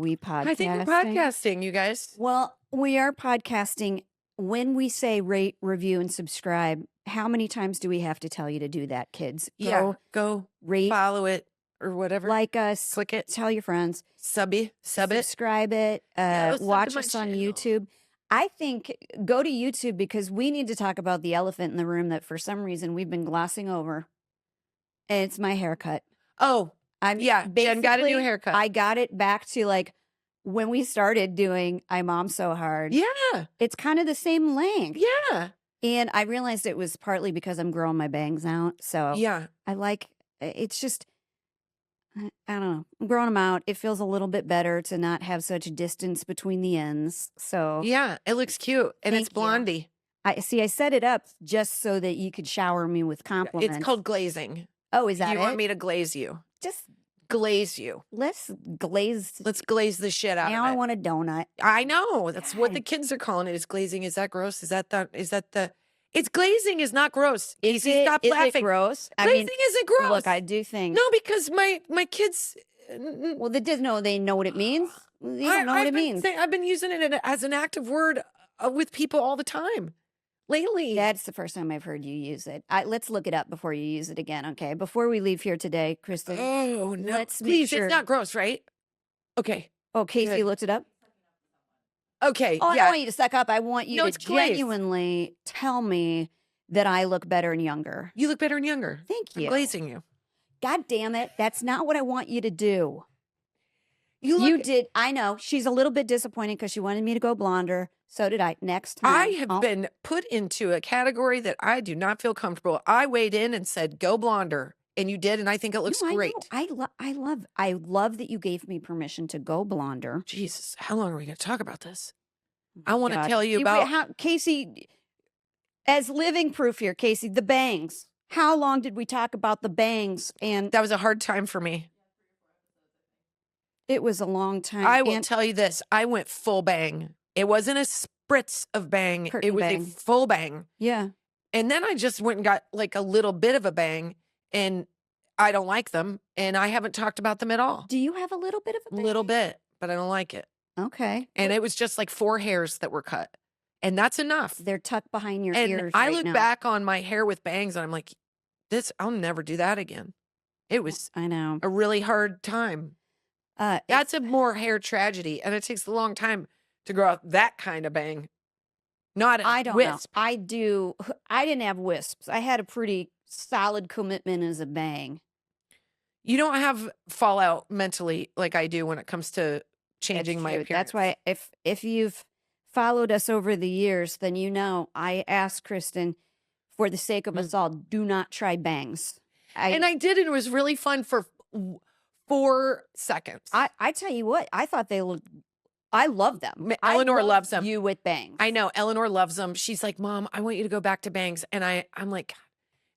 we podcasting? I think we're podcasting, you guys. Well, we are podcasting. When we say rate, review, and subscribe, how many times do we have to tell you to do that, kids? Go rate, follow it or whatever. like us, click it, tell your friends, sub it, subscribe it, watch us on YouTube. I think go to YouTube because we need to talk about the elephant in the room that for some reason we've been glossing over. And it's my haircut. Oh, Jen got a new haircut. I got it back to like when we started doing I Mom So Hard. Yeah. It's kind of the same length. Yeah. And I realized it was partly because I'm growing my bangs out. So yeah, I like, it's just, I don't know. I'm growing them out. It feels a little bit better to not have such a distance between the ends. So yeah, it looks cute. And it's blondie. I set it up just so that you could shower me with compliments. It's called glazing. Oh, is that You it? want me to glaze you? Just glaze you. Let's glaze. Let's glaze the shit out of it. Now I want a donut. I know. That's what the kids are calling it, is glazing. Is that gross? It's glazing is not gross. Stop laughing. Is it gross? Glazing isn't gross. Look, I do think. No, because my kids. Well, they know what it means. They don't know what it means. I've been using it as an active word with people all the time lately. That's the first time I've heard you use it. Let's look it up before you use it again, okay? Before we leave here today, Kristin. Oh, no. Let's Please, make sure. It's not gross, right? Okay. Oh, Casey looked it up? Okay, I don't want you to suck up. I want you to genuinely tell me that I look better and younger. You look better and younger. Thank you. I'm glazing you. God damn it. That's not what I want you to do. You did. I know. She's a little bit disappointed because she wanted me to go blonder. So did I. Next time. I have been put into a category that I do not feel comfortable. I weighed in and said, go blonder. And you did, and I think it looks great. I love that you gave me permission to go blonder. Jesus, how long are we going to talk about this? I want to tell you about Casey, as living proof here, Casey, the bangs. How long did we talk about the bangs? And that was a hard time for me. It was a long time. I will tell you this. I went full bang. It wasn't a spritz of bang. It was a full bang. Yeah. And then I just went and got like a little bit of a bang, and I don't like them, and I haven't talked about them at all. Do you have a little bit of a bang? A little bit, but I don't like it. Okay. And it was just like 4 hairs that were cut. And that's enough. They're tucked behind your ears. And I look back on my hair with bangs, and I'm like, I'll never do that again. It was a really hard time. That's a more hair tragedy, and it takes a long time to grow out that kind of bang. Not a wisp. I didn't have wisps. I had a pretty solid commitment as a bang. You don't have fallout mentally like I do when it comes to changing my appearance. That's why if you've followed us over the years, then you know I asked Kristin, for the sake of us all, do not try bangs. And I did, and it was really fun for 4 seconds. I tell you what, I thought they looked. I love them. Eleanor loves them. You with bangs. I know. Eleanor loves them. She's like, Mom, I want you to go back to bangs. And I'm like,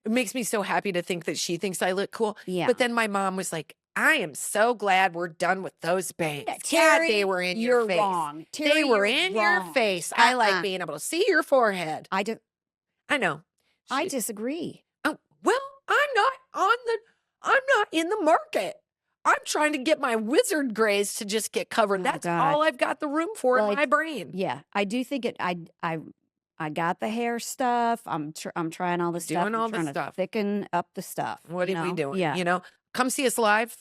it makes me so happy to think that she thinks I look cool. Yeah. But then my mom was like, I am so glad we're done with those bangs. Terry, God, they were in your face. Wrong. Terry, they were in your face. I like being able to see your forehead. I know. I disagree. Oh, well, I'm not in the market. I'm trying to get my wizard grays to just get covered. That's all I've got the room for in my brain. Yeah, I do think it. I got the hair stuff. I'm trying all the stuff. Doing all the stuff. Thicken up the stuff. What are we doing? Yeah. Come see us live.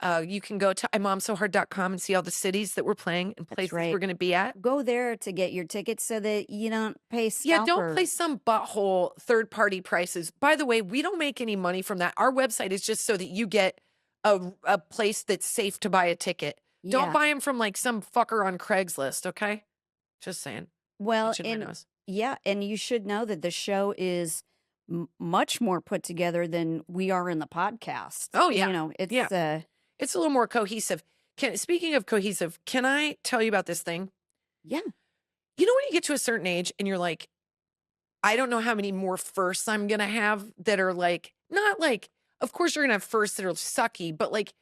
You can go to IMOMSOHARD.com and see all the cities that we're playing and places we're going to be at. Go there to get your tickets so that you don't pay scalper. Yeah, don't pay some butthole third-party prices. By the way, we don't make any money from that. Our website is just so that you get a place that's safe to buy a ticket. Yeah. Don't buy them from like some fucker on Craigslist, okay? Just saying. Well, and you should know that the show is much more put together than we are in the podcast. Oh, yeah. It's a little more cohesive. Speaking of cohesive, can I tell you about this thing? Yeah. You know when you get to a certain age and you're like, I don't know how many more firsts I'm going to have that are like, not like, of course you're going to have firsts that are sucky, but like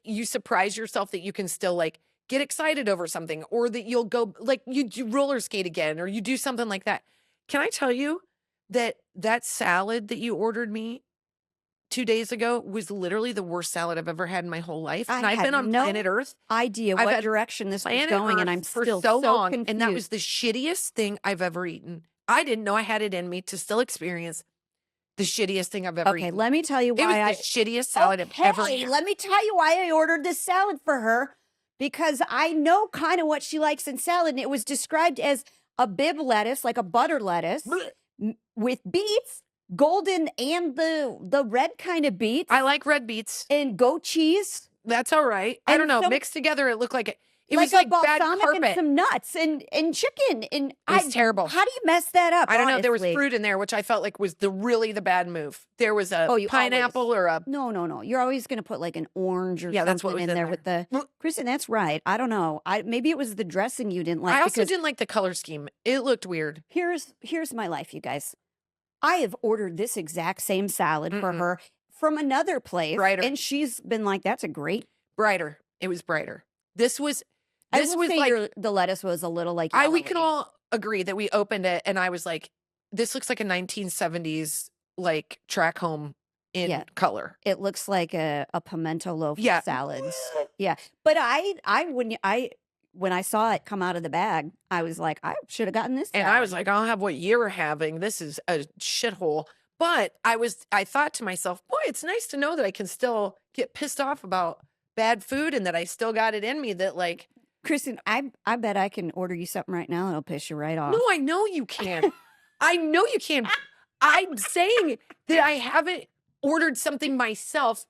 you surprise yourself that you can still like get excited over something, or that you'll go like you do roller skate again, or you do something like that. Can I tell you that salad that you ordered me 2 days ago was literally the worst salad I've ever had in my whole life. And I've had been on no planet Earth. idea I've what had direction this was planet going, and Earth I'm for still so long, confused. and that was the shittiest thing I've ever eaten. I didn't know I had it in me to still experience the shittiest thing I've ever Okay, eaten. let me tell you It was why the shittiest salad I've ever Okay, had. let me tell you why I ordered this salad for her, because I know kind of what she likes in salad, and it was described as a bib lettuce, like a butter lettuce, with beets, golden and the red kind of beets, I like red beets. and goat cheese, That's all right. I And don't know. some- Mixed together, it looked like it like was a like bad balsamic and carpet. some nuts and chicken. And It was terrible. How do you mess that up? I don't know. There was honestly? fruit in there, which I felt like was really the bad move. There was a Oh, you pineapple always- or a No. You're always going to put like an orange or Yeah, that's what something was in in there with the there. Kristen. That's right. I don't know. Maybe it was the dressing you didn't like. I also because didn't like the color scheme. It looked weird. Here's my life, you guys. I have ordered this exact same salad for Mm-mm. her from another place, Brighter. and she's been like, "That's a great." Brighter. It was brighter. This was I will say like the lettuce was a little like we can yellowy. all agree that we opened it and I was like, this looks like a 1970s like track home in Yeah. color. It looks like a pimento loaf Yeah. of salads. Yeah, but when I saw it come out of the bag, I was like, I should have gotten this. And salad. I was like, I'll have what you're having. This is a shithole. But I thought to myself, boy, it's nice to know that I can still get pissed off about bad food and that I still got it in me that like. Kristen, I bet I can order you something right now that'll piss you right off. No, I know you can. I know you can. I'm saying that I haven't ordered something myself,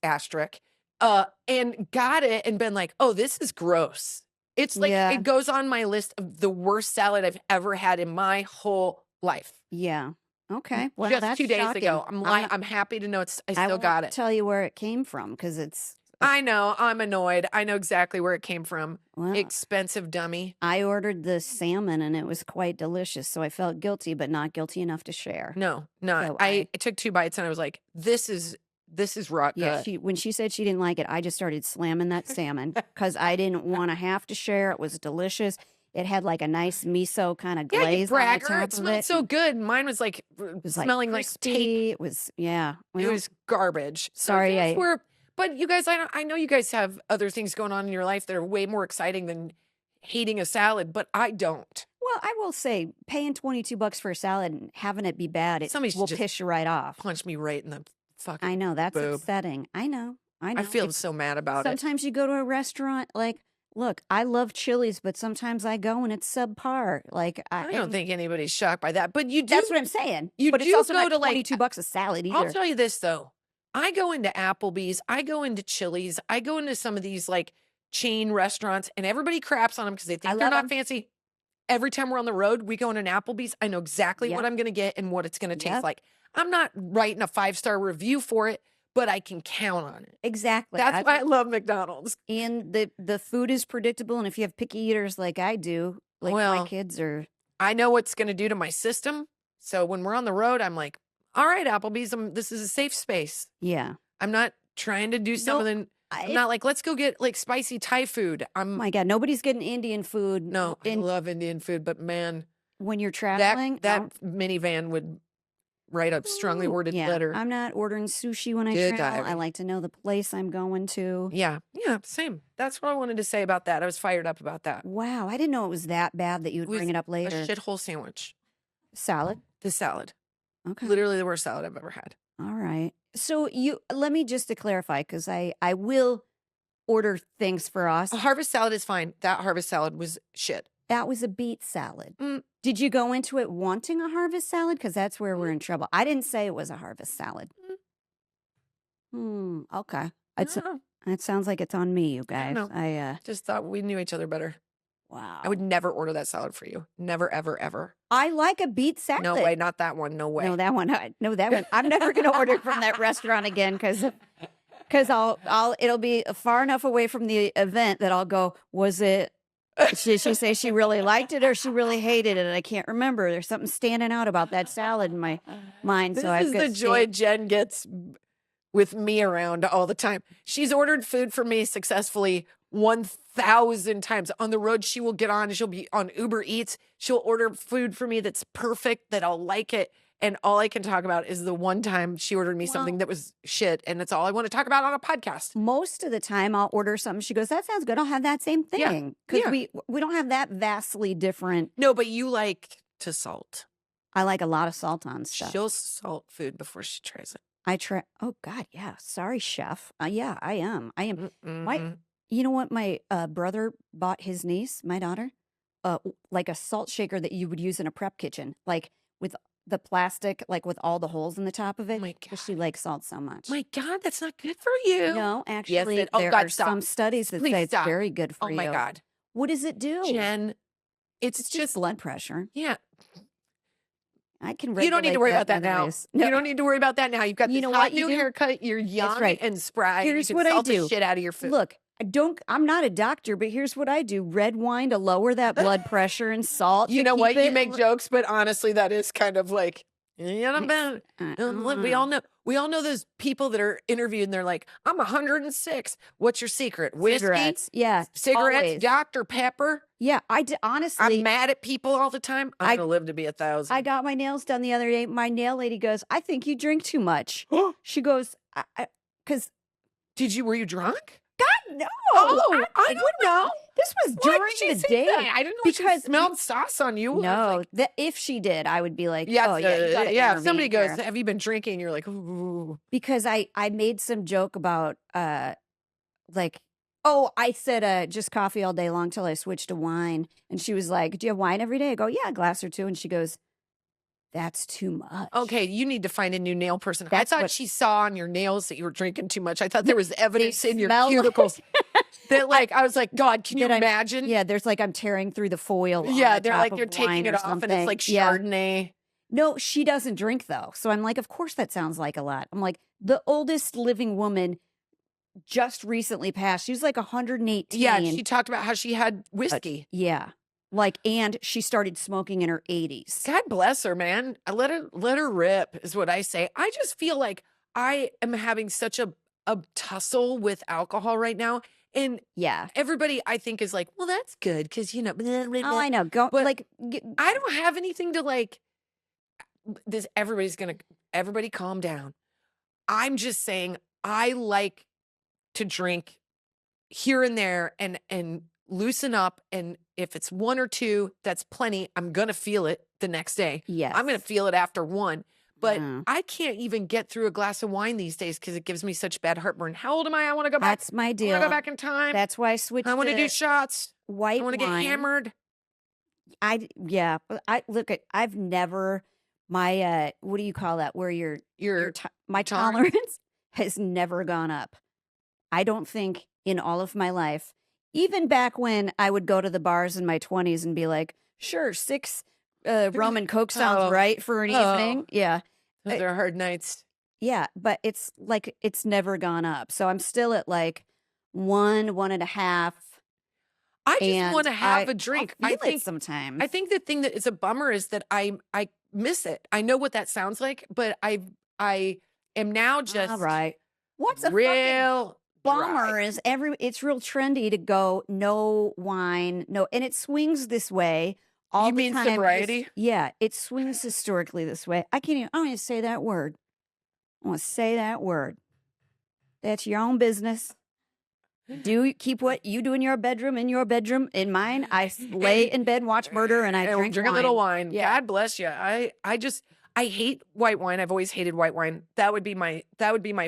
asterisk, and got it and been like, oh, this is gross. It's like, Yeah. it goes on my list of the worst salad I've ever had in my whole life. Yeah. Okay. Well, Just that's 2 days shocking. ago. I'm happy to know I still won't got it. Tell you where it came from because it's. I know. I'm annoyed. I know exactly where it came from. Well, Expensive dummy. I ordered the salmon and it was quite delicious, so I felt guilty, but not guilty enough to share. No. So I took 2 bites and I was like, this is rock Yeah, good. when she said she didn't like it, I just started slamming that salmon because I didn't want to have to share. It was delicious. It had like a nice miso kind of Yeah, you glaze on the bragger. top It of smelled it. so good. Mine was like It was smelling like tape. crispy. It was It was garbage. Sorry, But you guys, I know you guys have other things going on in your life that are way more exciting than hating a salad, but I don't. Well, I will say, paying $22 for a salad and having it be bad, it Somebody should will just piss you right off. Punch me right in the fucking. I know that's boob. upsetting. I know. I feel so mad about it. Sometimes you go to a restaurant, like, look, I love Chili's, but sometimes I go and it's subpar. Like, I don't think anybody's shocked by that, but you do. that's what I'm saying. You but do it's also go not to, like, $22 a salad either. I'll tell you this though. I go into Applebee's, I go into Chili's, I go into some of these like chain restaurants, and everybody craps on them because they think they're love not 'em. fancy. Every time we're on the road, we go in an Applebee's. I know exactly Yep. what I'm going to get and what it's going to taste Yep. like. I'm not writing a 5-star review for it, but I can count on it. Exactly. That's why I love McDonald's. And the food is predictable. And if you have picky eaters like I do, like Well, my kids are. I know what's going to do to my system. So when we're on the road, I'm like, all right, Applebee's, this is a safe space. Yeah. I'm not trying to do something. I'm not like, let's go get like spicy Thai food. Oh my God, nobody's getting Indian food. No, I love Indian food, but man, when you're traveling, that minivan would write a strongly worded letter. I'm not ordering sushi when I Good travel. I diving. like to know the place I'm going to. Yeah, same. That's what I wanted to say about that. I was fired up about that. Wow, I didn't know it was that bad that you would bring it up later. A shithole sandwich. Salad. The salad. Okay. Literally the worst salad I've ever had. All right. So let me just to clarify, because I will order things for us. A harvest salad is fine. That harvest salad was shit. That was a beet salad. Mm. Did you go into it wanting a harvest salad? Because that's where we're in trouble. I didn't say it was a harvest salad. Okay. It sounds like it's on me, you guys. I just thought we knew each other better. Wow. I would never order that salad for you. Never, ever, ever. I like a beet salad. No way, not that one. No way. No, that one. No, that one. I'm never going to order from that restaurant again because it'll be far enough away from the event that I'll go, was it, did she say she really liked it or she really hated it? I can't remember. There's something standing out about that salad in my mind. This So I've is got the joy Jen gets with me around all the time. She's ordered food for me successfully 1,000 times. On the road, she will get on and she'll be on Uber Eats. She'll order food for me that's perfect, that I'll like it. And all I can talk about is the one time she ordered me something that was shit. And that's all I want to talk about on a podcast. Most of the time I'll order something. She goes, that sounds good. I'll have that same thing. Because we don't have that vastly different. No, but you like to salt. I like a lot of salt on stuff. She'll salt food before she tries it. I try. Oh God. Yeah. Sorry, chef. Yeah, I am. Mm-hmm. You know what? My brother bought his niece, my daughter, like a salt shaker that you would use in a prep kitchen, like with the plastic, like with all the holes in the top of it. Oh my God. Because she likes salt so much. My God, that's not good for you. No, actually, there are some studies that say it's very good for you. Oh my God. What does it do? Jen, it's just blood pressure. Yeah. I can. You don't need to worry about that now. No. You don't need to worry about that now. You've got this hot new haircut. You're young and spry. Here's you can what salt I do. The shit out of your food. Look, I'm not a doctor, but here's what I do. Red wine to lower that blood pressure and salt. You know what? You make jokes, but honestly, that is kind of like, we all know those people that are interviewed and they're like, I'm 106. What's your secret? Whiskey? Cigarettes. Yeah. Cigarettes, always. Dr. Pepper. Yeah. Honestly. I'm mad at people all the time. I'm going to live to be 1,000. I got my nails done the other day. My nail lady goes, I think you drink too much. She goes, because. Were you drunk? God, no. Oh, I don't know. This was during the day. I didn't know because she smelled sauce on you. No, if she did, I would be like, yeah, yeah. If somebody goes, have you been drinking? You're like, ooh. Because I made some joke about like, I said just coffee all day long till I switched to wine, and she was like, do you have wine every day? I go, yeah, a glass or two, and she goes, that's too much. Okay, you need to find a new nail person. I thought she saw on your nails that you were drinking too much. I thought there was evidence in your cuticles. That I was like, God, can you imagine? Yeah, there's like I'm tearing through the foil. Yeah, they're like you're taking it off and it's like Chardonnay. No, she doesn't drink though. So I'm like, of course that sounds like a lot. I'm like, the oldest living woman just recently passed. She was like 118. Yeah, she talked about how she had whiskey. Yeah. And she started smoking in her 80s. God bless her, man. I let her rip is what I say. I just feel like I am having such a tussle with alcohol right now. And everybody I think is like, well, that's good because blah, blah, blah. Oh, I know. But I don't have anything to this. Everybody calm down. I'm just saying I like to drink here and there and loosen up. And if it's one or two, that's plenty. I'm going to feel it the next day. Yes. I'm going to feel it after one. But I can't even get through a glass of wine these days because it gives me such bad heartburn. How old am I? I want to go back. That's my deal. I want to go back in time. That's why I switched. I want to do shots. White wine. I want to get hammered. I've never, my, what do you call that? Where my tolerance tolerance has never gone up. I don't think in all of my life, even back when I would go to the bars in my 20s and be like, sure, 6 rum and Coke sounds right for an evening. Yeah. Those are hard nights. Yeah, but it's never gone up. So I'm still at 1.5. I just want to have a drink. I think sometimes. I think the thing that is a bummer is that I miss it. I know what that sounds like, but I am now just all right. What's a real bummer is it's real trendy to go no wine, no, and it swings this way. All you mean the time. sobriety? Yeah, it swings historically this way. I don't want to say that word. I want to say that word. That's your own business. Keep what you do in your bedroom. In mine, I lay in bed and watch murder, and I drink a little wine. Yeah. God bless you. I hate white wine. I've always hated white wine. That would be my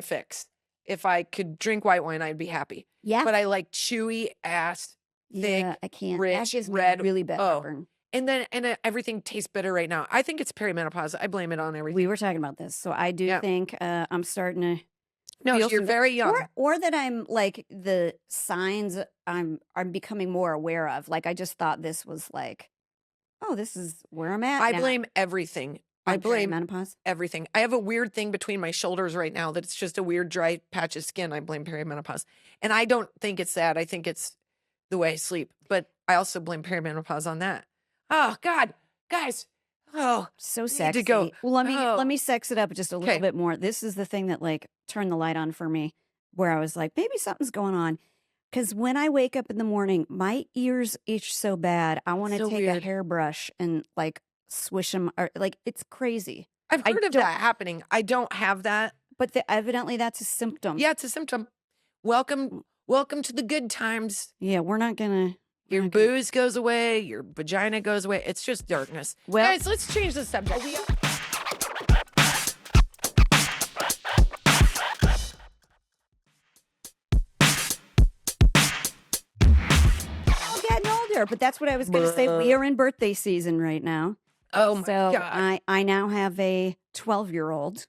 fix. If I could drink white wine, I'd be happy. Yeah, but I like chewy ass, thick, I can't. Rich, that gives red, me really bad heartburn. And everything tastes bitter right now. I think it's perimenopause. I blame it on everything. We were talking about this, so I do think I'm starting to. No, you're very young, or that I'm the signs I'm becoming more aware of. I just thought this was this is where I'm at. I blame everything. I blame menopause. Everything. I have a weird thing between my shoulders right now that it's just a weird dry patch of skin. I blame perimenopause, and I don't think it's that. I think it's the way I sleep, but I also blame perimenopause on that. Oh God, guys. Oh, so sexy. To go. Well, let me sex it up just a little bit more. This is the thing that turned the light on for me, where I was like, maybe something's going on. Because when I wake up in the morning, my ears itch so bad. I want to So take a weird. hairbrush and like swish them. Or, like, it's crazy. I've heard of that happening. I don't have that. But evidently that's a symptom. Yeah, it's a symptom. Welcome to the good times. Yeah, we're not going to. Your booze goes away. Your vagina goes away. It's just darkness. Well, guys, let's change the subject. Getting older, but that's what I was going to say. We are in birthday season right now. Oh my so God. I now have a 12-year-old.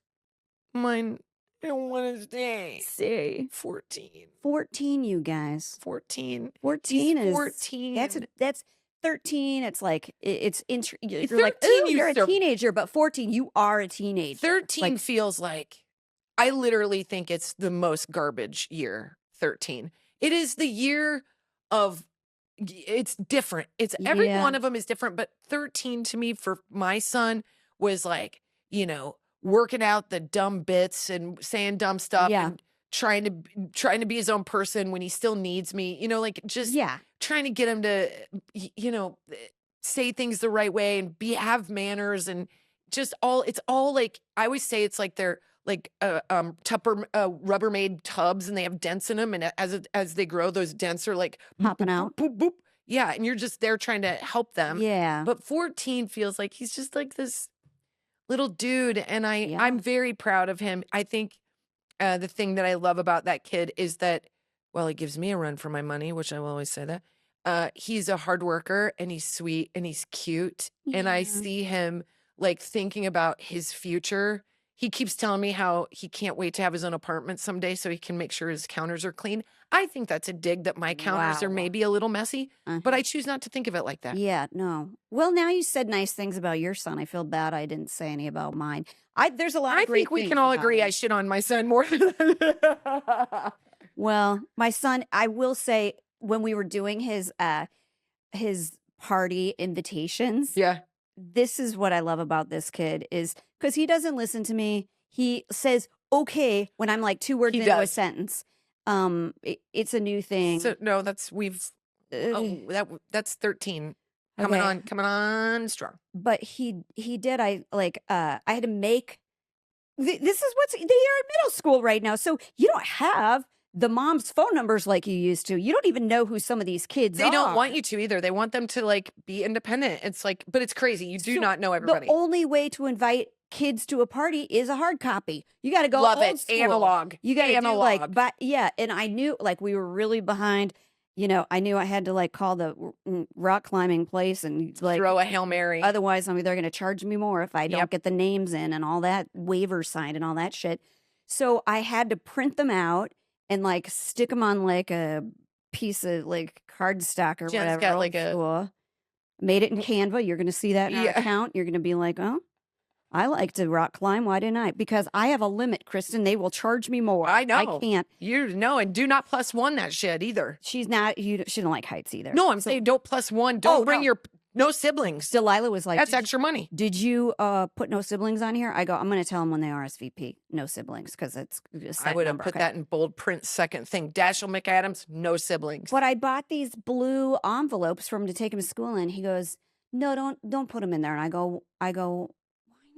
Mine, I don't want to say 14. 14, you guys. 14. 14 is 14. That's 13. It's like you're 13, like, ooh, you're a teenager, but 14, you are a teenager. 13 feels like, I literally think it's the most garbage year. 13. It is the year of, it's different. It's every one of them is different, but 13 to me for my son was like, working out the dumb bits and saying dumb stuff and trying to be his own person when he still needs me, like just trying to get him to, say things the right way and have manners and just it's all like, I always say it's like they're like Rubbermaid tubs and they have dents in them. And as they grow, those dents are like popping out. Boop, boop, boop. Yeah. And you're just there trying to help them. Yeah. But 14 feels like he's just like this little dude. And I'm very proud of him. I think the thing that I love about that kid is that, well, he gives me a run for my money, which I will always say that. He's a hard worker and he's sweet and he's cute. Yeah. And I see him like thinking about his future. He keeps telling me how he can't wait to have his own apartment someday so he can make sure his counters are clean. I think that's a dig that my counters are maybe a little messy, but I choose not to think of it like that. Yeah, no. Well, now you said nice things about your son. I feel bad I didn't say any about mine. There's a lot of great things. I think we can all agree I shit on my son more. Well, my son, I will say, when we were doing his party invitations, this is what I love about this kid is because he doesn't listen to me. He says okay when I'm like 2 words into a sentence. It's a new thing. So no, that's 13. Coming on strong. But he did. I had to make. This is they are in middle school right now, so you don't have the mom's phone numbers like you used to. You don't even know who some of these kids are. They don't want you to either. They want them to like be independent. It's like, but it's crazy. You do not know everybody. The only way to invite kids to a party is a hard copy. You got to go old school. Analog. You got to do and I knew like we were really behind. I knew I had to like call the rock climbing place and like throw a Hail Mary. Otherwise, they're going to charge me more if I don't get the names in and all that waiver signed and all that shit. So I had to print them out and like stick them on like a piece of like cardstock or whatever. Got like made it in Canva. You're going to see that in our account. You're going to be like, oh, I like to rock climb. Why didn't I? Because I have a limit, Kristin. They will charge me more. I know. I can't. And do not +1 that shit either. She don't like heights either. No, I'm saying don't +1. Don't bring your no siblings. Delilah was like, that's extra money. Did you put no siblings on here? I go, I'm going to tell them when they RSVP, no siblings, because it's I would have put that in bold print, second thing. Dashiell McAdams, no siblings. But I bought these blue envelopes for him to take him to school in. He goes, no, don't put them in there. And I go, why not?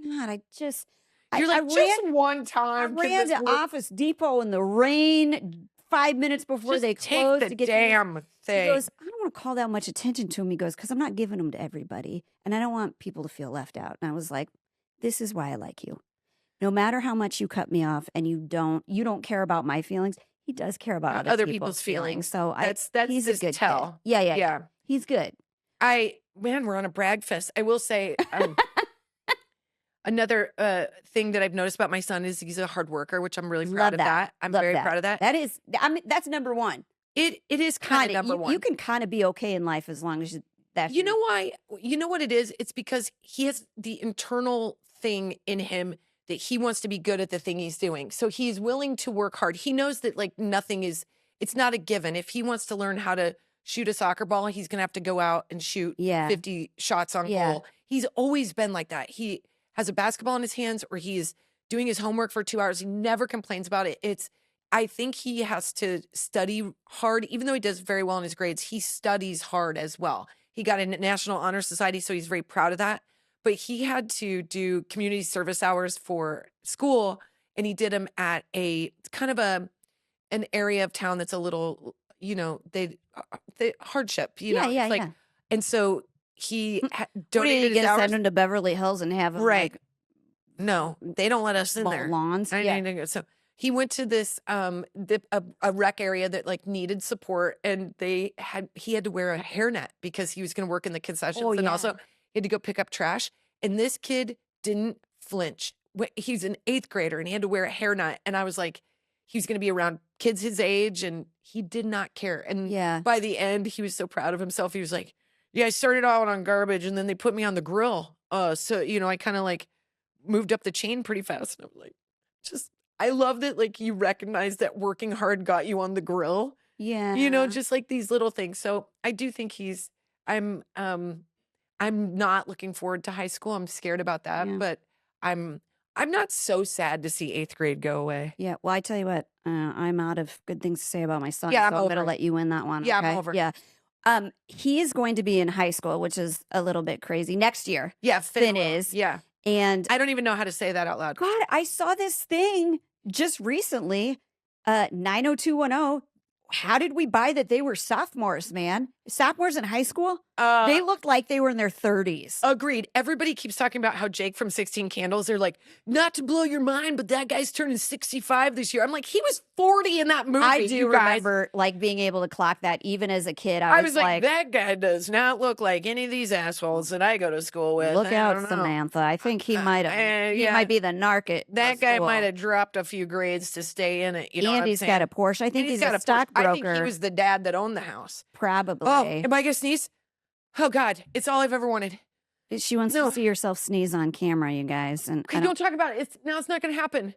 You're like, just one time. I ran to Office Depot in the rain 5 minutes before they closed to get damn thing. He goes, I don't want to call that much attention to him. He goes, because I'm not giving them to everybody, and I don't want people to feel left out. And I was like, this is why I like you. No matter how much you cut me off, and you don't care about my feelings, he does care about other people's feelings. So he's a good tell. Kid. Yeah. He's good. We're on a brag fest. I will say. Another thing that I've noticed about my son is he's a hard worker, which I'm really proud of that. I'm very proud of that. That's number one. It is kind of number one. You can kind of be okay in life as long as that's. You know why? You know what it is? It's because he has the internal thing in him that he wants to be good at the thing he's doing. So he's willing to work hard. He knows that like it's not a given. If he wants to learn how to shoot a soccer ball, he's going to have to go out and shoot 50 shots on goal. He's always been like that. He has a basketball in his hands or he's doing his homework for 2 hours. He never complains about it. I think he has to study hard, even though he does very well in his grades. He studies hard as well. He got a National Honor Society, so he's very proud of that. But he had to do community service hours for school, and he did them at a kind of an area of town that's a little, they hardship, it's like, and so he donated his hours. Send him to Beverly Hills and have him no, they don't let us in there. Lawns. So he went to this a rec area that like needed support, and he had to wear a hairnet because he was going to work in the concessions, and also he had to go pick up trash. And this kid didn't flinch. He's an 8th grader, and he had to wear a hairnet. And I was like, he was going to be around kids his age, and he did not care. And by the end, he was so proud of himself. He was like, "Yeah, I started out on garbage, and then they put me on the grill. So I kind of like moved up the chain pretty fast." And I'm like, I love that, like, you recognize that working hard got you on the grill. Yeah. Just like these little things. So I do think I'm not looking forward to high school. I'm scared about that, but I'm not so sad to see 8th grade go away. Yeah. Well, I tell you what, I'm out of good things to say about my son. Yeah, so I'm going to let you win that one. Yeah, okay? I'm over. Yeah. He is going to be in high school, which is a little bit crazy next year. Yeah, Finn is. Yeah. And I don't even know how to say that out loud. God, I saw this thing just recently. 90210. How did we buy that they were sophomores, man? Sophomores in high school? They looked like they were in their 30s. Agreed. Everybody keeps talking about how Jake from 16 Candles, they're like, not to blow your mind, but that guy's turning 65 this year. I'm like, he was 40 in that movie. I do remember like being able to clock that even as a kid. I was like, that guy does not look like any of these assholes that I go to school with. Look out, Samantha. I think he might have. He might be the narc at that guy might have dropped a few grades to stay in it. And he's got a Porsche. I think he's a stockbroker. I think he was the dad that owned the house. Probably. Oh, am I gonna sneeze? Oh God, it's all I've ever wanted. She wants to see herself sneeze on camera, you guys. And okay, don't talk about it. It's not gonna happen.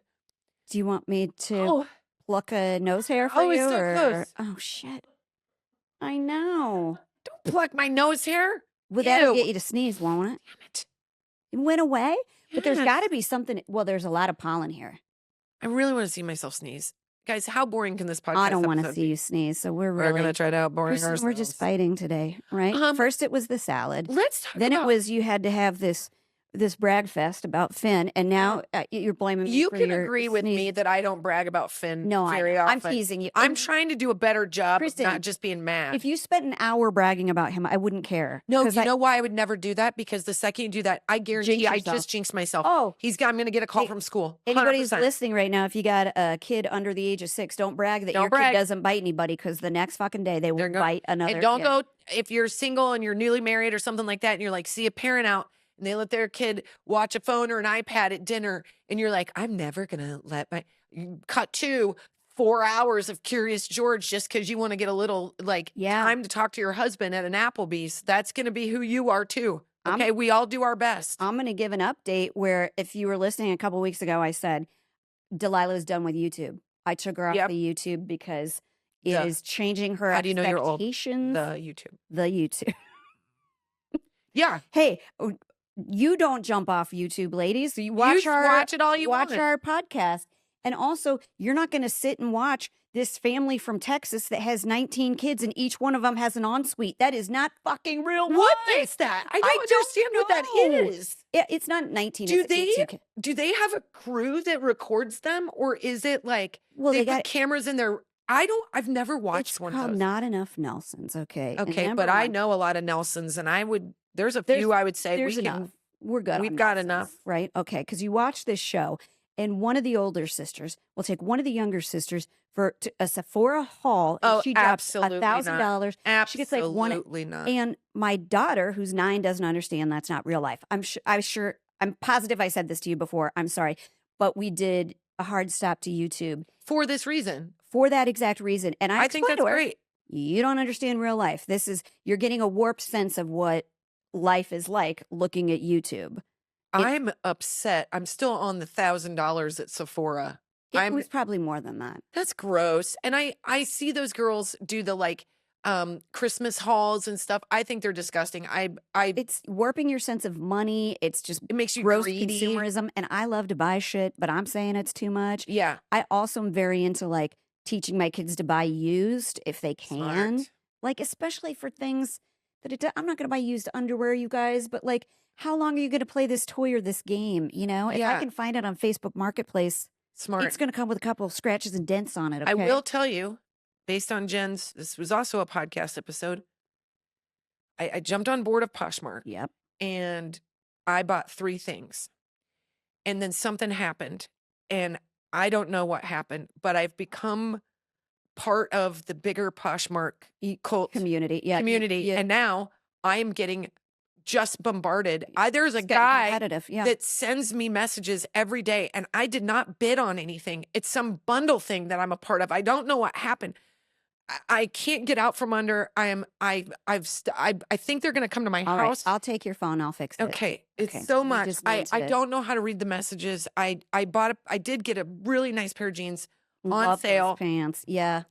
Do you want me to pluck a nose hair for you? It's so close. Oh shit! I know. Don't pluck my nose hair. Well, that'll get you to sneeze, won't it? Damn it! It went away. But there's got to be something. Well, there's a lot of pollen here. I really want to see myself sneeze. Guys, how boring can this podcast be? I don't want to see you sneeze, so we're going to try to outboring ourselves. We're just fighting today, right? First it was the salad. Let's talk Then it was you had to have this brag fest about Finn, and now you're blaming me you for can your agree with sneeze. me that I don't brag about Finn very often. I'm teasing you. I'm trying to do a better job Kristin, of not just being mad. If you spent an hour bragging about him, I wouldn't care. No, you know why I would never do that? Because the second you do that, I guarantee I just jinx myself. Oh. I'm going to get a call from school. 100%. Anybody's listening right now, if you got a kid under the age of 6, don't brag that your kid doesn't bite anybody, because the next fucking day they will bite another And don't kid. go, if you're single and you're newly married or something like that, and you're like, see a parent out, and they let their kid watch a phone or an iPad at dinner, and you're like, I'm never going to let you cut to 4 hours of Curious George just because you want to get a little, time to talk to your husband at an Applebee's. That's going to be who you are, too. Okay, we all do our best. I'm going to give an update where, if you were listening a couple weeks ago, I said, Delilah's done with YouTube. I took her off the YouTube because it is changing her expectations. How do you know you're old? The YouTube. Yeah. Hey, you don't jump off YouTube, ladies. You watch it all you watch want. our podcast. And also, you're not going to sit and watch this family from Texas that has 19 kids and each one of them has an ensuite. That is not fucking real life. What is that? I don't understand what that is. It's not 19. Do they have a crew that records them, or is it like they put cameras in their? I've never watched one of those. Not enough Nelsons. Okay. Okay, but I know a lot of Nelsons, and there's a few I would say there's enough. We're good. We've got enough, right? Okay, because you watch this show, and one of the older sisters will take one of the younger sisters for a Sephora haul. And she drops $1,000. She gets like one. Absolutely not. And my daughter, who's 9, doesn't understand that's not real life. I'm positive I said this to you before. I'm sorry, but we did a hard stop to YouTube for this reason, for that exact reason. And I think that's great. You don't understand real life. You're getting a warped sense of what life is like looking at YouTube. I'm upset. I'm still on the $1,000 at Sephora. It was probably more than that. That's gross. And I see those girls do the Christmas hauls and stuff. I think they're disgusting. It's warping your sense of money. It makes you gross greedy. Consumerism. And I love to buy shit, but I'm saying it's too much. Yeah. I also am very into teaching my kids to buy used if they can. Smart. Like, especially for things that I'm not going to buy used underwear, you guys, but like, how long are you going to play this toy or this game? You know, if I Yeah. can find it on Facebook Marketplace, Smart. it's going to come with a couple of scratches and dents on it. Okay? I will tell you, based on Jen's, this was also a podcast episode. I jumped on board of Poshmark. Yep. And I bought 3 things. And then something happened. And I don't know what happened, but I've become part of the bigger Poshmark cult Community. Yeah. community. And now I am getting just bombarded. There's a It's getting guy competitive. Yeah. that sends me messages every day, and I did not bid on anything. It's some bundle thing that I'm a part of. I don't know what happened. I can't get out from under. I think they're going to come to my All right, house. I'll take your phone. I'll fix it. Okay. It's Okay, so we much. just went I to- don't know how to read the messages. I did get a really nice pair of jeans on Love those sale. pants. Yeah.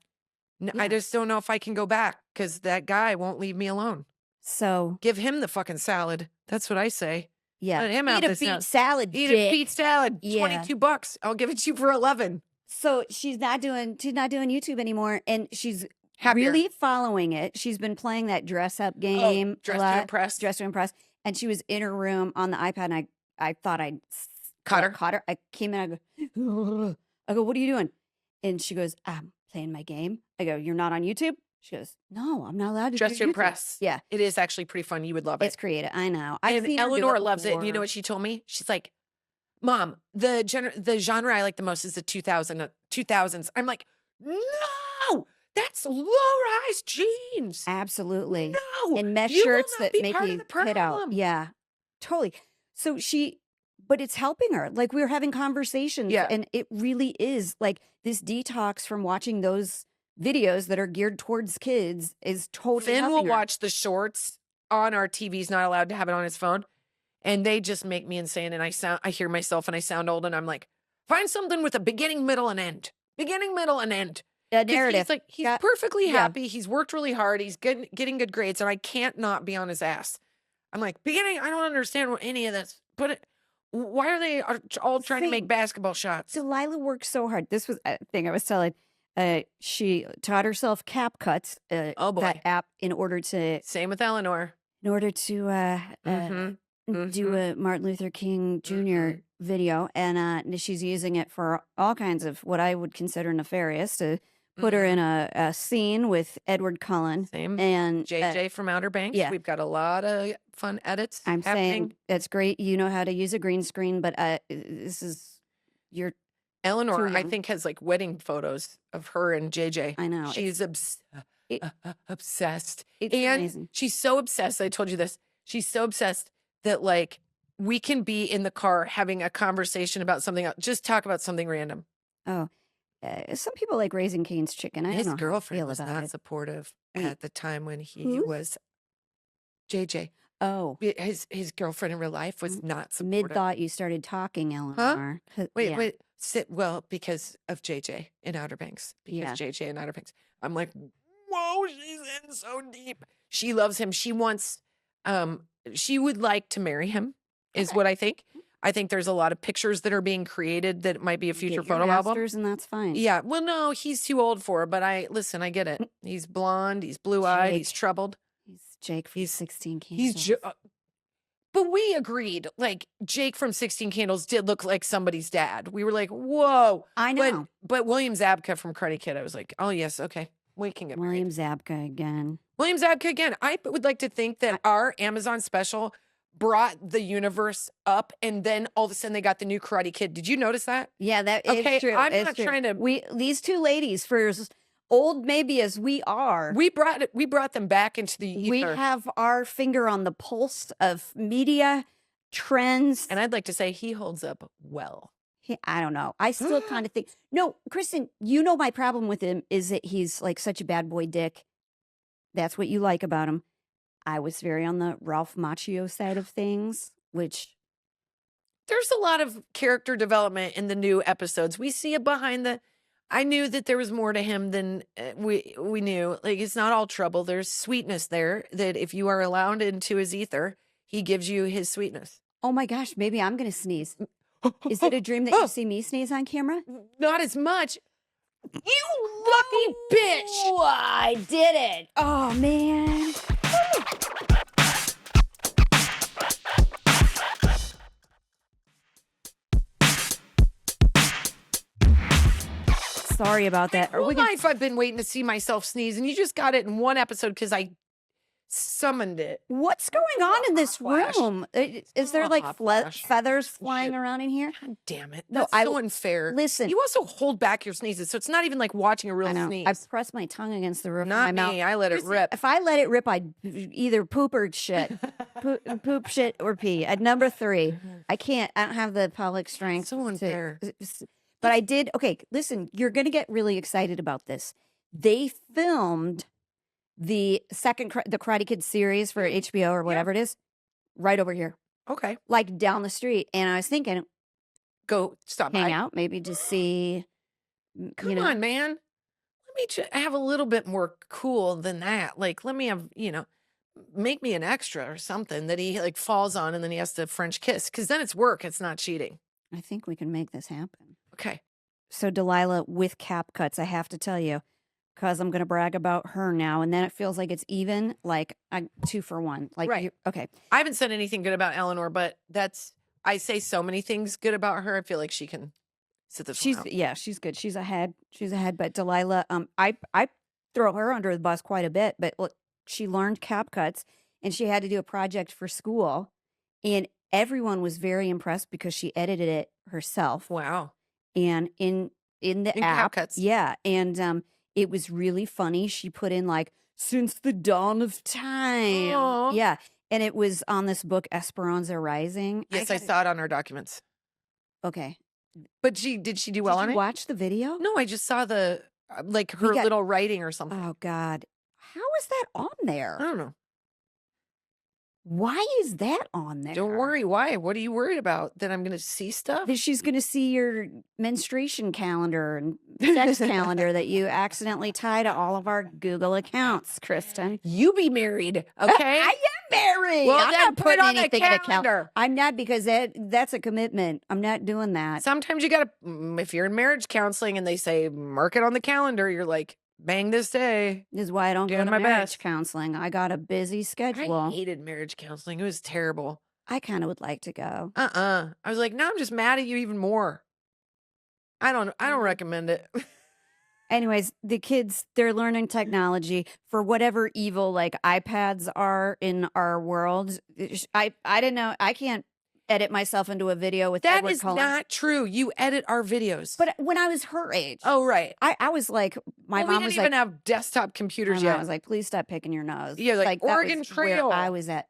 I just don't know if I can go back because that guy won't leave me alone. So Give him the fucking salad. That's what I say. yeah, Let him out eat a this beet now. salad. Eat dick. a beet salad. Yeah. $22. I'll give it to you for 11. So she's not doing YouTube anymore, and she's Happier. really following it. She's been playing that dress up game. Dress a to lot, impress. Dress to impress. And she was in her room on the iPad, and I thought I'd Caught her? Caught her. I came in. I go, what are you doing? And she goes, I'm playing my game. I go, you're not on YouTube? She goes, no, I'm not allowed to. Dress do to YouTube." impress. Yeah, It is actually pretty fun. You would love it. it's creative. I know. I've And seen her do Eleanor it loves it. And you know before. what she told me? She's like, Mom, the genre I like the most is the 2000s. I'm like, no, that's low-rise jeans. Absolutely. No, And mesh you will shirts not that be make part of you the pit out. problem. Yeah, totally. So but it's helping her. Like, we were having conversations, Yeah. and it really is like this detox from watching those videos that are geared towards kids is totally Finn will helping her. watch the shorts on our TV. He's not allowed to have it on his phone. And they just make me insane. And I hear myself and I sound old and I'm like, find something with a beginning, middle, and end. Beginning, middle, and end. A 'Cause narrative. He's like, he's Got- perfectly yeah. happy. He's worked really hard. He's getting good grades. And I can't not be on his ass. I'm like, beginning, I don't understand what any of this. Why are they all trying to make Same. basketball shots? Delilah worked so hard. This was a thing I was telling. She taught herself CapCut, Oh, boy. that app, in order to Same with Eleanor. do a Martin Luther King Jr. video, and she's using it for all kinds of what I would consider nefarious, to put her in a scene with Edward Cullen. Same. And JJ from Outer Banks. yeah. We've got a lot of fun edits I'm happening. saying it's great. You know how to use a green screen, but this is your. Eleanor, Too I young. think, has like wedding photos of her and JJ. I know. She's it- obsessed. It's And amazing. she's so obsessed. I told you this. She's so obsessed that like we can be in the car having a conversation about something else. Just talk about something random. Oh, some people like Raising Cane's chicken. I His don't know how I girlfriend feel was about not it. supportive Wait. at the time when he Who? was JJ. Oh, His girlfriend in real life was not supportive. mid thought you started talking, Eleanor. Wait, Yeah. wait. Well, because of JJ in Outer Banks. Because Yeah. JJ in Outer Banks. I'm like, whoa, she's in so deep. She loves him. She wants, she would like to marry him, is Okay. what I think. I think there's a lot of pictures that are being created that might be a Get future your photo album. masters, and that's fine. Yeah. Well, no, he's too old for it, but I get it. He's blonde, he's blue-eyed, he's Jake. troubled. He's Jake from He's- 16 Candles. He's but we agreed, like Jake from 16 Candles did look like somebody's dad. We were like, whoa. I know. But William Zabka from Karate Kid, I was like, oh yes, okay. We can get married. William Zabka again. William Zabka again. I would like to think that our Amazon special brought the universe up, and then all of a sudden they got the new Karate Kid. Did you notice that? Yeah, that is Okay, true. I'm It's not true. trying to- These two ladies, for as old maybe as we are, We brought them back into the ether. we have our finger on the pulse of media trends. And I'd like to say he holds up well. I don't know. I still kind of think, no, Kristin, you know, my problem with him is that he's like such a bad boy dick. That's what you like about him. I was very on the Ralph Macchio side of things, which There's a lot of character development in the new episodes. We see it behind the. I knew that there was more to him than we knew. Like, it's not all trouble. There's sweetness there. That if you are allowed into his ether, he gives you his sweetness. oh my gosh, maybe I'm going to sneeze. Is it a dream that you see me sneeze on camera? Not as much. You lucky bitch. Oh, I did it. Oh, man. Sorry about that. My whole life I've been waiting to see myself sneeze, and you just got it in one episode because I summoned it. What's going on in this room? Is there like feathers flying around in here? God damn it. No, That's so unfair. Listen. You also hold back your sneezes, so it's not even like watching a real sneeze. I pressed my tongue against the roof of Not my mouth. me. I let it rip. If I let it rip, I'd either poop or shit. Poop, shit, or pee. At number 3. I don't have the pelvic strength. So unfair. But I did. Okay, listen, you're going to get really excited about this. They filmed the Karate Kid series for HBO or whatever it is right over here. Okay. Like down the street. And I was thinking, go stop hang out, maybe just see. Come on, man. Let me have a little bit more cool than that. Like, let me have, make me an extra or something that he like falls on and then he has to French kiss. Because then it's work. It's not cheating. I think we can make this happen. Okay. So Delilah with cap cuts, I have to tell you, because I'm going to brag about her now. And then it feels like it's even, like 2 for 1. Like, right. Okay. I haven't said anything good about Eleanor, but I say so many things good about her. I feel like she can sit this one out. Yeah, she's good. She's ahead. But Delilah, I throw her under the bus quite a bit, but look, she learned cap cuts and she had to do a project for school. And everyone was very impressed because she edited it herself. Wow. And in the app, CapCuts. Yeah, and it was really funny. She put in like since the dawn of time. Aww. Yeah, and it was on this book Esperanza Rising. Yes, I saw it on our documents. Okay, but did she do well on it? Watch the video? No, I just saw the her little writing or something. Oh God, how is that on there? I don't know. Why is that on there? Don't worry. Why? What are you worried about? That I'm going to see stuff? That she's going to see your menstruation calendar and sex calendar that you accidentally tie to all of our Google accounts, Kristin. You be married, okay? I am married. Well, I'm then not put putting it on anything the in the calendar. calendar. I'm not, because that's a commitment. I'm not doing that. Sometimes you got to, if you're in marriage counseling and they say, mark it on the calendar, you're like, bang this day. This is why I don't go to marriage counseling. I got a busy schedule. I hated marriage counseling. It was terrible. I kind of would like to go. I was like, now I'm just mad at you even more. I don't recommend it. Anyways, the kids, they're learning technology for whatever evil like iPads are in our world. I don't know. I can't edit myself into a video with that Edward is Cullen. not true. You edit our videos. But when I was her age. Oh, right. I was like, my mom was like, we didn't even have desktop computers yet. I was like, please stop picking your nose. Yeah, like Oregon Trail. I was at,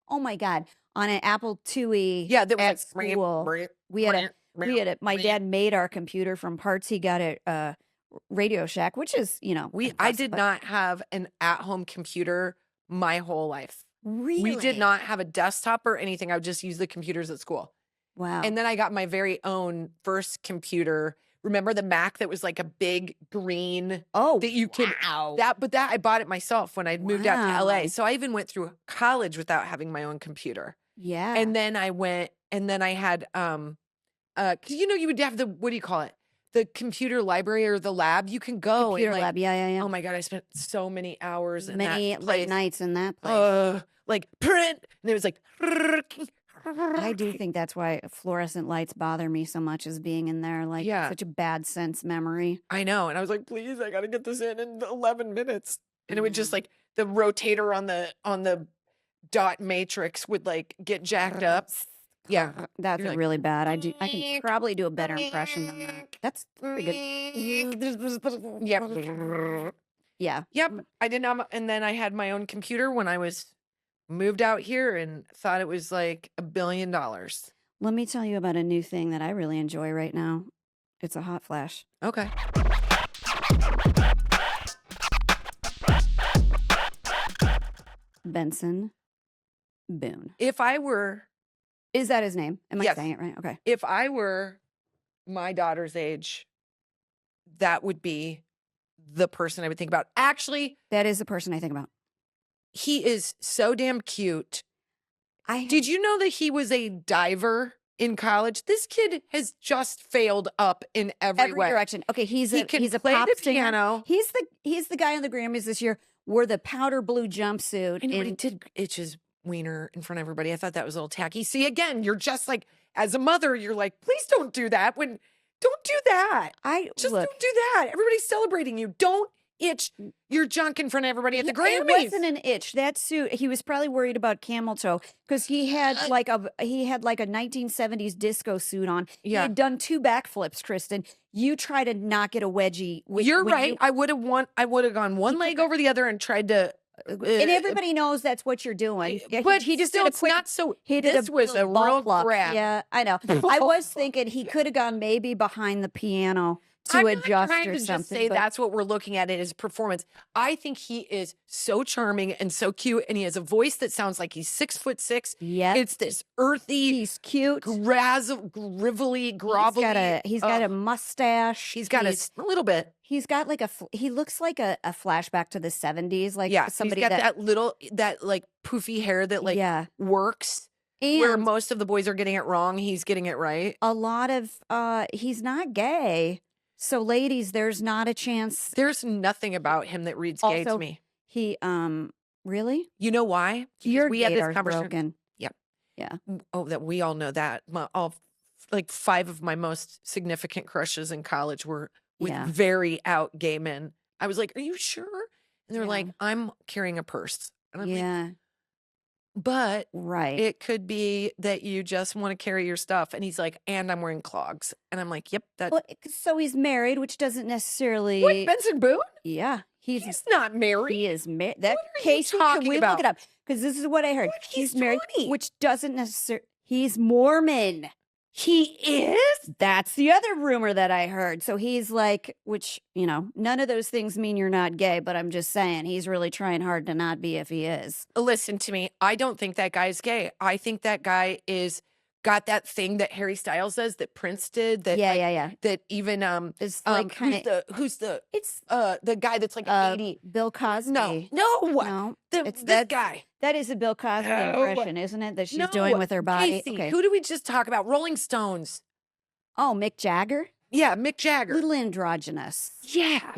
oh my God, on an Apple IIe. Yeah, that was at like, school. We had my dad made our computer from parts he got at Radio Shack, which is, I did not have an at-home computer my whole life. Really? We did not have a desktop or anything. I would just use the computers at school. Wow. And then I got my very own first computer. Remember the Mac that was like a big green? Oh, that you could but I bought it myself when I moved out to LA. So I even went through college without having my own computer. Yeah. And then I had cuz you would have the, what do you call it? The computer library or the lab. You can go computer lab. Yeah. Oh my God, I spent so many hours in many that place. Late nights in that place. Like print, and it was like. I do think that's why fluorescent lights bother me so much, as being in there, like such a bad sense memory. I know, and I was like, please, I got to get this in 11 minutes, and it would just like the rotator on the dot matrix would like get jacked up. Yeah, that's really bad. I can probably do a better impression than that. That's pretty good. Yep. Yeah. Yep. I did not, and then I had my own computer when I was moved out here and thought it was like $1 billion. Let me tell you about a new thing that I really enjoy right now. It's a hot flash. Okay. Benson Boone. Is that his name? Am yes. I saying it right? Okay. If I were my daughter's age, that would be the person I would think about. Actually, that is the person I think about. He is so damn cute. Did you know that he was a diver in college. This kid has just failed up in every way. direction. Okay, he's He a can he's a play pop the singer. piano. He's the guy on the Grammys this year wore the powder blue jumpsuit. I know, but he did itch his wiener in front of everybody. I thought that was a little tacky. See, again, you're just like, as a mother, you're like, please don't do that. Don't do that. Don't do that. Everybody's celebrating you. Don't itch your junk in front of everybody at the Grammys. It wasn't an itch. That suit, he was probably worried about camel toe because he had like a 1970s disco suit on. He had done 2 backflips, Kristin. You try to not get a wedgie. You're right. I would have gone one leg over the other and tried to. And everybody knows that's what you're doing. But he just still, did a quick, not so. He did This was a real grab. Yeah, I know. I was thinking he could have gone maybe behind the piano to adjust not trying or to something. Just say that's what we're looking at in his performance. I think he is so charming and so cute, and he has a voice that sounds like he's 6'6". Yeah, it's this earthy. He's cute, grivelly, grovelly. He's got a mustache. He's got a little bit. He's got like he looks like a flashback to the 70s, like somebody he's got that like poofy hair that works. And where most of the boys are getting it wrong, he's getting it right. A lot of he's not gay. So ladies, there's not a chance. There's nothing about him that reads gay to me. He really? You know why? We had this conversation. Yep. Yeah. Oh, that we all know that. All like 5 of my most significant crushes in college were with very out gay men. I was like, "Are you sure?" And they're like, "I'm carrying a purse." And I'm like, but it could be that you just want to carry your stuff. And he's like, and I'm wearing clogs. And I'm like, yep. So he's married, which doesn't necessarily. Wait, Benson Boone? Yeah. He's not married. He is married. What are you talking about? Look it up? Because this is what I heard. He's married, 20. which doesn't necessarily. He's Mormon. He is? That's the other rumor that I heard. So he's like, which, none of those things mean you're not gay, but I'm just saying he's really trying hard to not be if he is. Listen to me. I don't think that guy is gay. I think that guy got that thing that Harry Styles does, that Prince did. That That even it's like who's the guy that's like 80? Bill Cosby. No. That guy. That is a Bill Cosby impression, isn't it? That she's doing with her body. Casey, who did we just talk about? Rolling Stones. Oh, Mick Jagger? Yeah, Mick Jagger. Little androgynous. Yeah.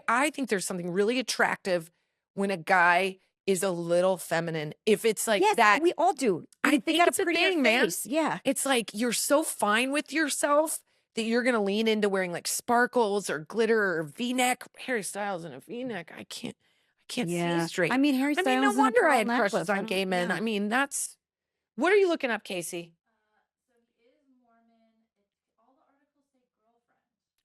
I think there's something really attractive when a guy is a little feminine. If it's like that. We all do. I think it's a thing, man. Yeah. It's like you're so fine with yourself that you're going to lean into wearing like sparkles or glitter or V-neck. Harry Styles in a V-neck. I can't see straight. I mean, Harry Styles. no wonder I had crushes on gay men. I mean, that's. What are you looking up, Casey?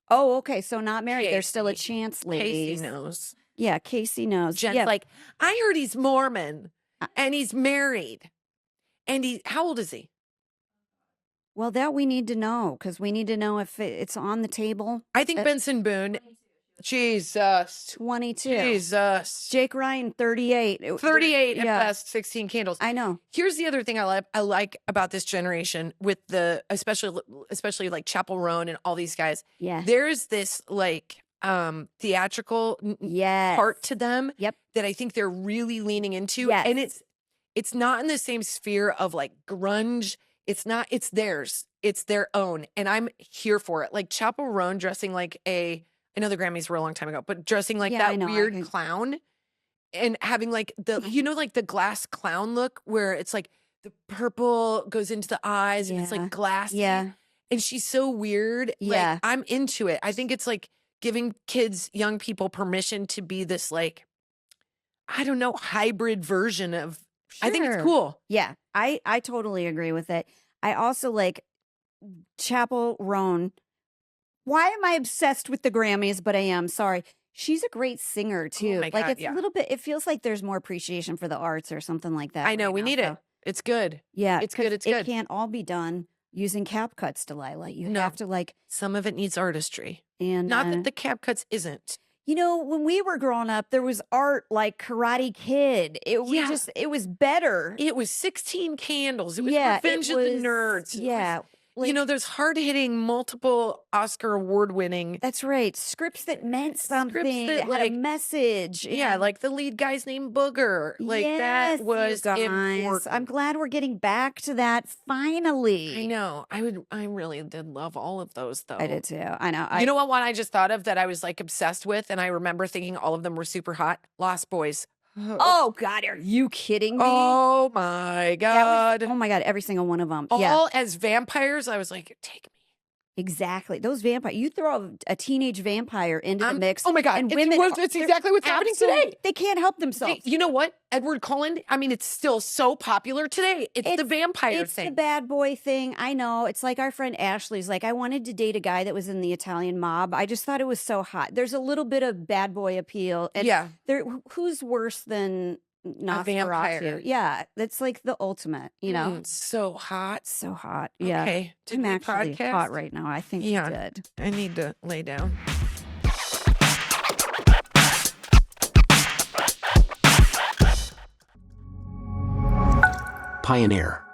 Oh, okay. So not married. There's still a chance, ladies. Casey knows. Yeah, Casey knows. Jen's like, I heard he's Mormon and he's married. And how old is he? Well, that we need to know because we need to know if it's on the table. I think Benson Boone. Jesus. 22. Jesus. Jake Ryan, 38. 38 at best, 16 candles. I know. Here's the other thing I like about this generation with especially like Chappell Roan and all these guys. Yeah. There's this like theatrical part to them that I think they're really leaning into. Yes. And it's not in the same sphere of like grunge. It's not, it's theirs. It's their own. And I'm here for it. Like Chappell Roan dressing like I know the Grammys were a long time ago, but dressing like that weird clown and having like like the glass clown look where it's like the purple goes into the eyes and it's like glassy. Yeah. And she's so weird. Yeah. Like, I'm into it. I think it's like giving young people permission to be this like, I don't know, hybrid version of, I think it's cool. Yeah. I totally agree with it. I also like Chappell Roan. Why am I obsessed with the Grammys? But I am. Sorry. She's a great singer too. Oh my God, it's a little bit, it feels like there's more appreciation for the arts or something like that. I know. We need it. It's good. Yeah. It's good. It's good. It can't all be done using cap cuts, Delilah. You have to like. Some of it needs artistry. And not that the cap cuts isn't. When we were growing up, there was art like Karate Kid. It was better. It was 16 Candles. It was Revenge of the Nerds. Yeah. you know, those hard-hitting, multiple Oscar award-winning. That's right. Scripts that meant something, that had a message. Yeah, like the lead guy's name Booger. Like that was important. I'm glad we're getting back to that finally. I know. I really did love all of those though. I did too. I know. You know what one I just thought of that I was like obsessed with, and I remember thinking all of them were super hot? Lost Boys. Oh God, are you kidding me? Oh my God. Oh my God, every single one of them. All as vampires, I was like, take me. Exactly. Those vampires, you throw a teenage vampire into the mix. Oh my God. And it's exactly what's happening today. They can't help themselves. You know what? Edward Cullen, I mean, it's still so popular today. It's the vampire thing. It's the bad boy thing. I know. It's like our friend Ashley's like, I wanted to date a guy that was in the Italian mob. I just thought it was so hot. There's a little bit of bad boy appeal. And who's worse than Nosferatu? A vampire. Yeah. That's like the ultimate, you know? It's so hot. So hot. Yeah. Okay. I'm actually hot right now. I think you did. I need to lay down. Pioneer.